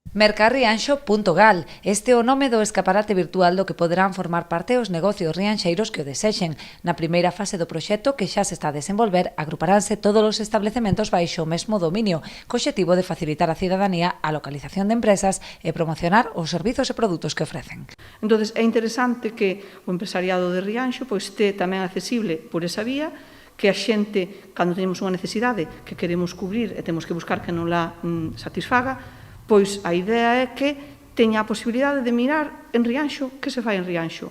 Mercarrianxo.gal. Este é o nome do escaparate virtual do que poderán formar parte os negocios rianxeiros que o desexen. Na primeira fase do proxecto, que xa se está a desenvolver, agruparánse todos os establecementos baixo o mesmo dominio, co obxectivo de facilitar á cidadanía a localización de empresas e promocionar os servizos e produtos que ofrecen. Entón, é interesante que o empresariado de Rianxo este tamén accesible por esa vía, que a xente, cando tenemos unha necesidade que queremos cubrir e temos que buscar que non la satisfaga, pois a idea é que teña a posibilidade de mirar en Rianxo que se fai en Rianxo.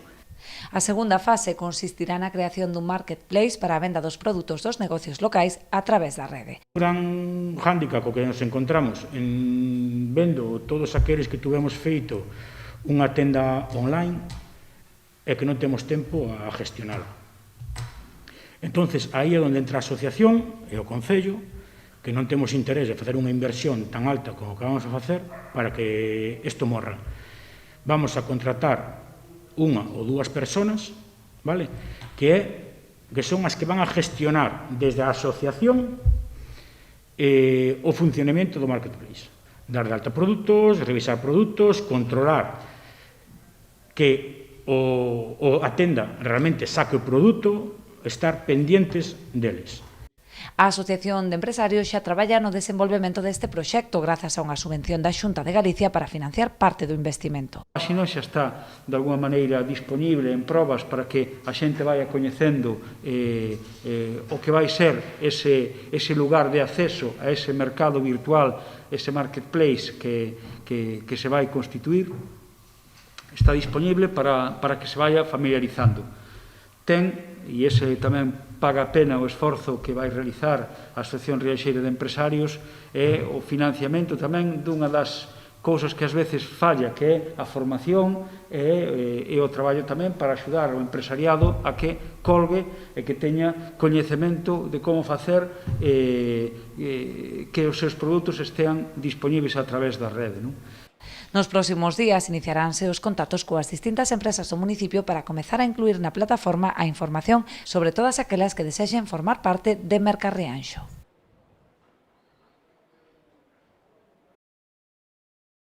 A segunda fase consistirá na creación dun marketplace para a venda dos produtos dos negocios locais a través da rede. O gran hándicap co que nos encontramos en vendo todos aqueles que tuvemos feito unha tenda online é que non temos tempo a gestionala. Entonces, aí é onde entra a asociación e o Concello, que non temos interés de facer unha inversión tan alta como que vamos a facer para que isto morra. Vamos a contratar unha ou dúas persoas, vale? que son as que van a gestionar desde a asociación o funcionamento do marketplace. Dar de alta produtos, revisar produtos, controlar que a tenda realmente saque o produto, estar pendientes deles. A Asociación de Empresarios xa traballa no desenvolvemento deste proxecto grazas a unha subvención da Xunta de Galicia para financiar parte do investimento. A páxina xa está, de alguma maneira, disponible en probas para que a xente vaya coñecendo o que vai ser ese lugar de acceso a ese mercado virtual, ese marketplace que se vai constituir. Está disponible para que se vaya familiarizando. E ese tamén paga a pena o esforzo que vai realizar a Asociación Rianxeira de Empresarios e o financiamento tamén dunha das cousas que ás veces falla, que é a formación e o traballo tamén para axudar o empresariado a que colgue e que teña coñecemento de como facer que os seus produtos estean dispoñibles a través da rede, non? Nos próximos días iniciaránse os contactos coas distintas empresas do municipio para comezar a incluir na plataforma a información sobre todas aquelas que desexen formar parte de Mercarrianxo.